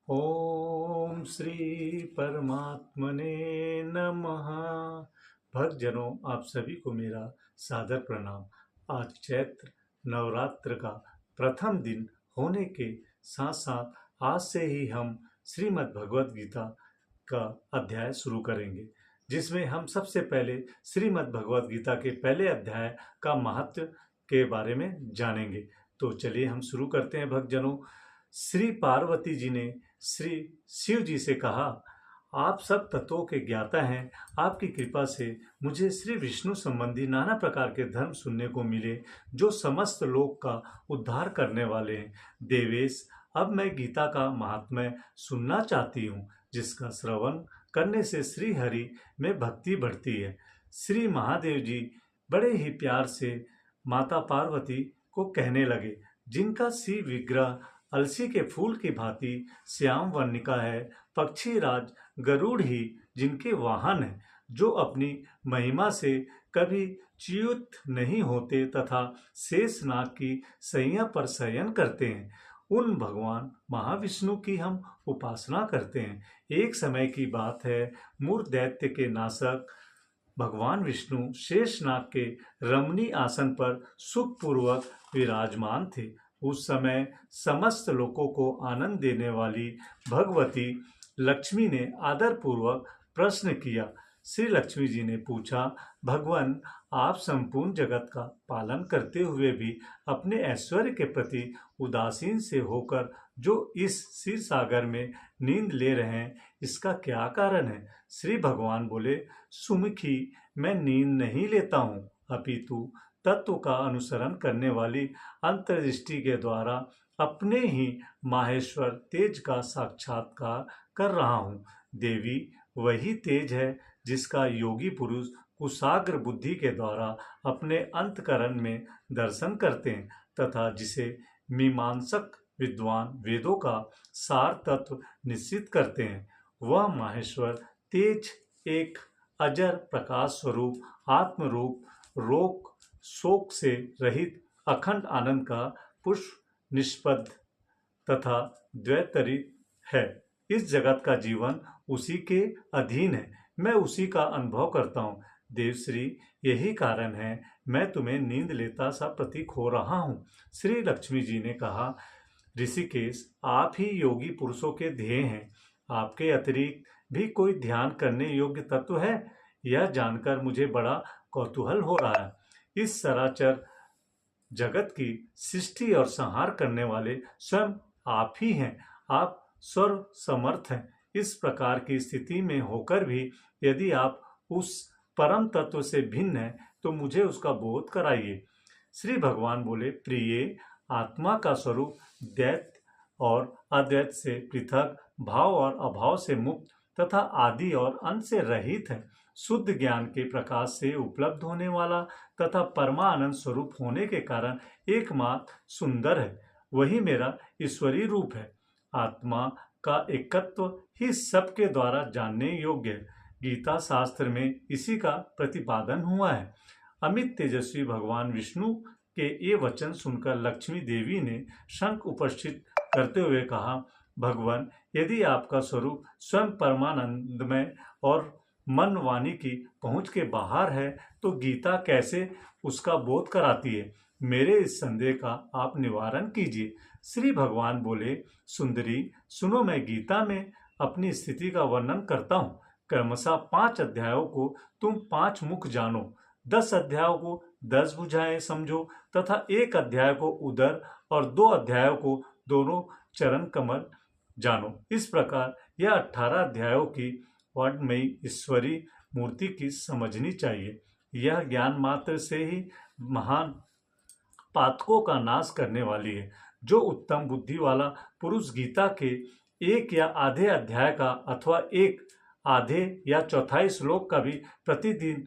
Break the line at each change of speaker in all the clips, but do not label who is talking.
ओम श्री परमात्मने नमः। भक्तजनों, आप सभी को मेरा सादर प्रणाम। आज चैत्र नवरात्र का प्रथम दिन होने के साथ साथ आज से ही हम श्रीमद् भगवत गीता का अध्याय शुरू करेंगे, जिसमें हम सबसे पहले श्रीमद् भगवत गीता के पहले अध्याय का महत्व के बारे में जानेंगे। तो चलिए हम शुरू करते हैं। भक्तजनों, श्री पार्वती जी ने श्री शिव जी से कहा, आप सब तत्वों के ज्ञाता हैं। आपकी कृपा से मुझे श्री विष्णु संबंधी नाना प्रकार के धर्म सुनने को मिले, जो समस्त लोक का उद्धार करने वाले हैं। देवेश, अब मैं गीता का महात्म्य सुनना चाहती हूँ, जिसका श्रवण करने से श्री हरि में भक्ति बढ़ती है। श्री महादेव जी बड़े ही प्यार से माता पार्वती को कहने लगे, जिनका सी विग्रह अलसी के फूल की भांति श्याम वर्णिका है, पक्षी राज गरुड़ ही जिनके वाहन है, जो अपनी महिमा से कभी च्युत नहीं होते तथा शेषनाग की सैया पर शयन करते हैं, उन भगवान महाविष्णु की हम उपासना करते हैं। एक समय की बात है, मूर दैत्य के नाशक भगवान विष्णु शेषनाग के रमणीय आसन पर सुखपूर्वक विराजमान थे। उस समय समस्त लोगों को आनंद देने वाली भगवती लक्ष्मी ने आदरपूर्वक प्रश्न किया। श्री लक्ष्मी जी ने पूछा, भगवान, आप संपूर्ण जगत का पालन करते हुए भी अपने ऐश्वर्य के प्रति उदासीन से होकर जो इस क्षीर सागर में नींद ले रहे हैं, इसका क्या कारण है? श्री भगवान बोले, सुमुखी, मैं नींद नहीं लेता हूँ, अपितु तत्व का अनुसरण करने वाली अंतर्दृष्टि के द्वारा अपने ही माहेश्वर तेज का साक्षात्कार कर रहा हूँ। देवी, वही तेज है जिसका योगी पुरुष कुशाग्र बुद्धि के द्वारा अपने अंतकरण में दर्शन करते हैं तथा जिसे मीमांसक विद्वान वेदों का सार तत्व निश्चित करते हैं। वह माहेश्वर तेज एक अजर प्रकाश स्वरूप आत्मरूप, रोग शोक से रहित अखंड आनंद का पुष्प निष्पद तथा द्वैतरित है। इस जगत का जीवन उसी के अधीन है, मैं उसी का अनुभव करता हूँ। देवश्री, यही कारण है मैं तुम्हें नींद लेता सा प्रतीक हो रहा हूँ। श्री लक्ष्मी जी ने कहा, ऋषिकेश, आप ही योगी पुरुषों के ध्येय हैं। आपके अतिरिक्त भी कोई ध्यान करने योग्य तत्व है? यह जानकर मुझे बड़ा कौतूहल हो रहा है। इस सराचर जगत की सृष्टि और संहार करने वाले स्वयं आप ही हैं। आप सर्व समर्थ हैं। इस प्रकार की स्थिति में होकर भी यदि आप उस परम तत्व से भिन्न हैं, तो मुझे उसका बोध कराइए। श्री भगवान बोले, प्रिय, आत्मा का स्वरूप द्वैत और अद्वैत से पृथक, भाव और अभाव से मुक्त तथा आदि और अंत से रहित है। शुद्ध ज्ञान के प्रकाश से उपलब्ध होने वाला तथा परमानंद स्वरूप होने के कारण एकमात्र सुंदर है। वही मेरा ईश्वरीय रूप है। आत्मा का एकत्व ही सबके द्वारा जानने योग्य है। गीता शास्त्र में इसी का प्रतिपादन हुआ है। अमित तेजस्वी भगवान विष्णु के ये वचन सुनकर लक्ष्मी देवी ने शंख उपस्थित करते हुए कहा, भगवान, यदि आपका स्वरूप स्वयं परमानंदमय और मन वाणी की पहुंच के बाहर है, तो गीता कैसे उसका बोध कराती है? मेरे इस संदेह का आप निवारण कीजिए। श्री भगवान बोले, सुंदरी, सुनो, मैं गीता में अपनी स्थिति का वर्णन करता हूँ। क्रमशः 5 अध्यायों को तुम 5 मुख जानो, 10 अध्यायों को 10 भुजाएं समझो तथा 1 अध्याय को उदर और 2 अध्यायों को दोनों चरण कमल जानो। इस प्रकार यह 18 अध्यायों की वर्णमयी ईश्वरी मूर्ति की समझनी चाहिए। यह ज्ञान मात्र से ही महान पातकों का नाश करने वाली है। जो उत्तम बुद्धि वाला पुरुष गीता के एक या आधे अध्याय का अथवा एक आधे या चौथाई श्लोक का भी प्रतिदिन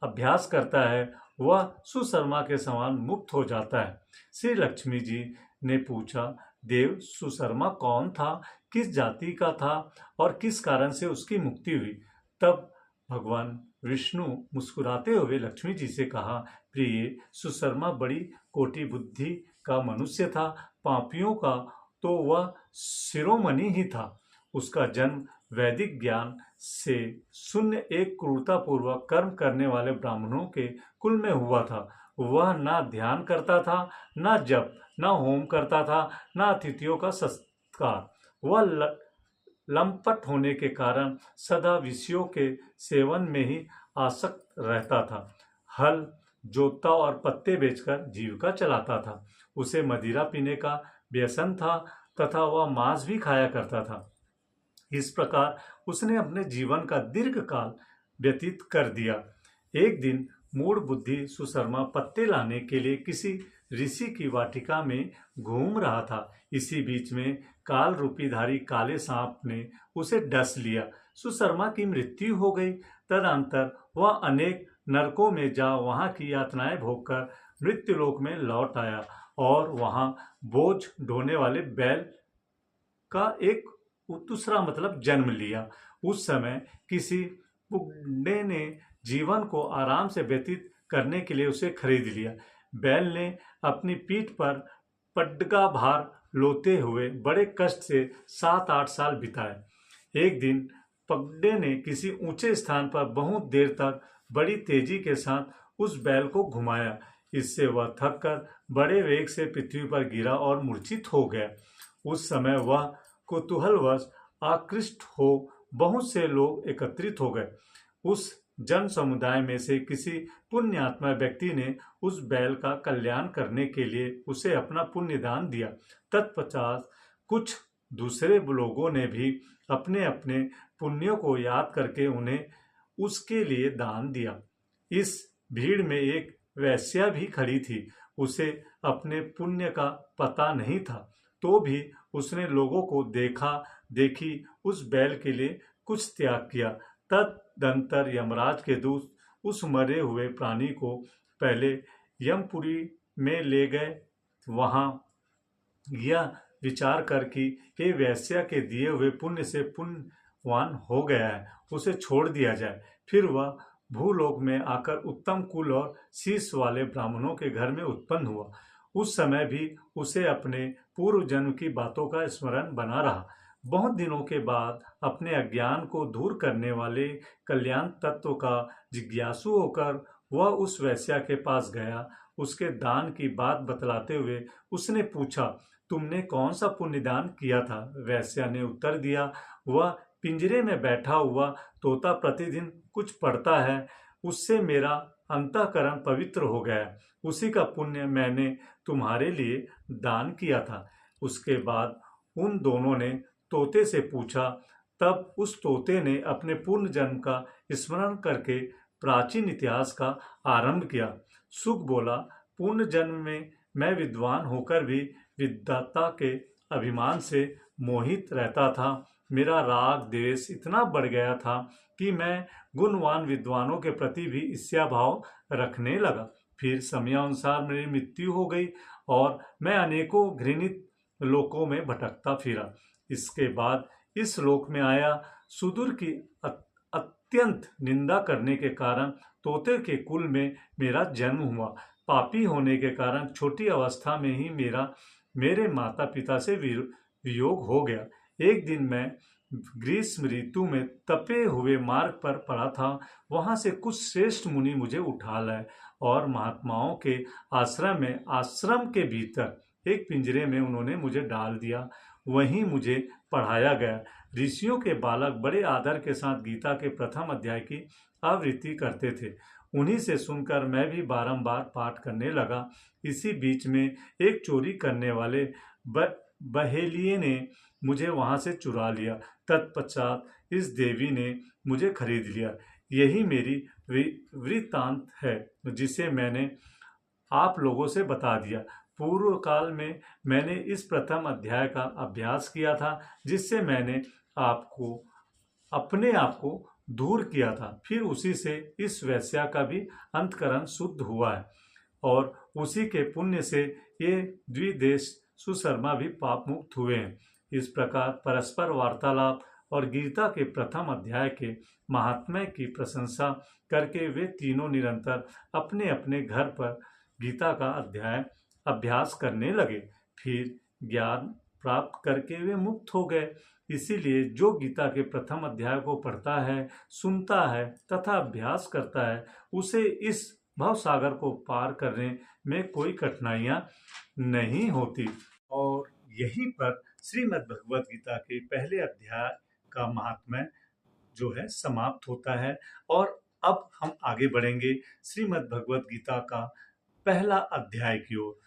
अभ्यास करता है, वह सुशर्मा के समान मुक्त हो जाता है। श्री लक्ष्मी जी ने पूछा, देव, सुशर्मा कौन था, किस जाति का था और किस कारण से उसकी मुक्ति हुई? तब भगवान विष्णु मुस्कुराते हुए लक्ष्मी जी से कहा, प्रिय, सुशर्मा बड़ी कोटि बुद्धि का मनुष्य था। पापियों का तो वह शिरोमणि ही था। उसका जन्म वैदिक ज्ञान से शून्य एक क्रूरतापूर्वक कर्म करने वाले ब्राह्मणों के कुल में हुआ था। वह ना ध्यान करता था, ना जप, ना होम करता था, ना अतिथियों का सत्कार। वह लंपट होने के कारण सदा विषयों के सेवन में ही आसक्त रहता था। हल जोतता और पत्ते बेचकर जीविका चलाता था। उसे मदिरा पीने का व्यसन था तथा वह मांस भी खाया करता था। इस प्रकार उसने अपने जीवन का दीर्घ काल व्यतीत कर दिया। एक दिन मूढ़ बुद्धि सुशर्मा पत्ते लाने के लिए किसी ऋषि की वाटिका में घूम रहा था। इसी बीच में काल रूपीधारी काले सांप ने उसे डस लिया। सुशर्मा की मृत्यु हो गई। तदंतर वह अनेक नरकों में जा वहां की यातनाएं भोगकर मृत्युलोक में लौट आया और वहां बोझ ढोने वाले बैल का एक दूसरा जन्म लिया। उस समय किसी बुड्ढे ने जीवन को आराम से व्यतीत करने के लिए उसे खरीद लिया। बैल ने अपनी पीठ पर पड्डगा भार लोते हुए बड़े कष्ट से 7-8 साल बिताए। एक दिन पगडे ने किसी ऊंचे स्थान पर बहुत देर तक बड़ी तेजी के साथ उस बैल को घुमाया। इससे वह थककर बड़े वेग से पृथ्वी पर गिरा और मूर्छित हो गया। उस समय वह कुतूहलवश आकृष्ट हो बहुत से लोग एकत्रित हो गए। उस जन समुदाय में से किसी पुण्यात्मा व्यक्ति ने उस बैल का कल्याण करने के लिए उसे अपना पुण्य दान दिया। तत्पश्चात कुछ दूसरे लोगों ने भी अपने अपने पुण्यों को याद करके उन्हें उसके लिए दान दिया। इस भीड़ में एक वेश्या भी खड़ी थी। उसे अपने पुण्य का पता नहीं था, तो भी उसने लोगों को देखा देखी उस बैल के लिए कुछ त्याग किया। तदंतर यमराज के दूत उस मरे हुए प्राणी को पहले यमपुरी में ले गए। वहां यह विचार कर कि ये वैश्या के दिए हुए पुण्य से पुण्यवान हो गया है, उसे छोड़ दिया जाए। फिर वह भूलोक में आकर उत्तम कुल और शीश वाले ब्राह्मणों के घर में उत्पन्न हुआ। उस समय भी उसे अपने पूर्व जन्म की बातों का स्मरण बना रहा। बहुत दिनों के बाद अपने अज्ञान को दूर करने वाले कल्याण तत्व का जिज्ञासु होकर वह उस वैश्या के पास गया। उसके दान की बात बतलाते हुए उसने पूछा, तुमने कौन सा पुण्यदान किया था? वैश्या ने उत्तर दिया, वह पिंजरे में बैठा हुआ तोता प्रतिदिन कुछ पढ़ता है, उससे मेरा अंतःकरण पवित्र हो गया। उसी का पुण्य मैंने तुम्हारे लिए दान किया था। उसके बाद उन दोनों ने तोते से पूछा। तब उस तोते ने अपने पूर्ण जन्म का स्मरण करके प्राचीन इतिहास का आरंभ किया। सुख बोला, पूर्ण जन्म में मैं विद्वान होकर भी विद्वता के अभिमान से मोहित रहता था। मेरा राग द्वेष इतना बढ़ गया था कि मैं गुणवान विद्वानों के प्रति भी ईर्ष्या भाव रखने लगा। फिर समयानुसार मेरी मृत्यु हो गई और मैं अनेकों घृणित लोकों में भटकता फिरा। इसके बाद इस लोक में आया। सुदूर की अत्यंत निंदा करने के कारण तोते के कुल में मेरा जन्म हुआ। पापी होने के कारण छोटी अवस्था में ही मेरे माता पिता से वियोग हो गया। एक दिन मैं ग्रीष्म ऋतु में तपे हुए मार्ग पर पड़ा था। वहां से कुछ श्रेष्ठ मुनि मुझे उठा लाए और महात्माओं के आश्रम के भीतर एक पिंजरे में उन्होंने मुझे डाल दिया। वहीं मुझे पढ़ाया गया। ऋषियों के बालक बड़े आदर के साथ गीता के प्रथम अध्याय की आवृत्ति करते थे। उन्हीं से सुनकर मैं भी बारंबार पाठ करने लगा। इसी बीच में एक चोरी करने वाले बहेलिये ने मुझे वहां से चुरा लिया। तत्पश्चात इस देवी ने मुझे खरीद लिया। यही मेरी वृत्तांत है जिसे मैंने आप लोगों से बता दिया। पूर्व काल में मैंने इस प्रथम अध्याय का अभ्यास किया था, जिससे मैंने अपने आप को दूर किया था। फिर उसी से इस वैश्या का भी अंतकरण शुद्ध हुआ है और उसी के पुण्य से ये द्विदेश सुशर्मा भी पाप मुक्त हुए हैं। इस प्रकार परस्पर वार्तालाप और गीता के प्रथम अध्याय के महात्म्य की प्रशंसा करके वे तीनों निरंतर अपने अपने घर पर गीता का अभ्यास करने लगे। फिर ज्ञान प्राप्त करके वे मुक्त हो गए। इसीलिए जो गीता के प्रथम अध्याय को पढ़ता है, सुनता है तथा अभ्यास करता है, उसे इस भव सागर को पार करने में कोई कठिनाइयां नहीं होती। और यहीं पर श्रीमद् भगवत गीता के पहले अध्याय का महात्म्य जो है समाप्त होता है। और अब हम आगे बढ़ेंगे श्रीमद् भगवत गीता का पहला अध्याय की ओर।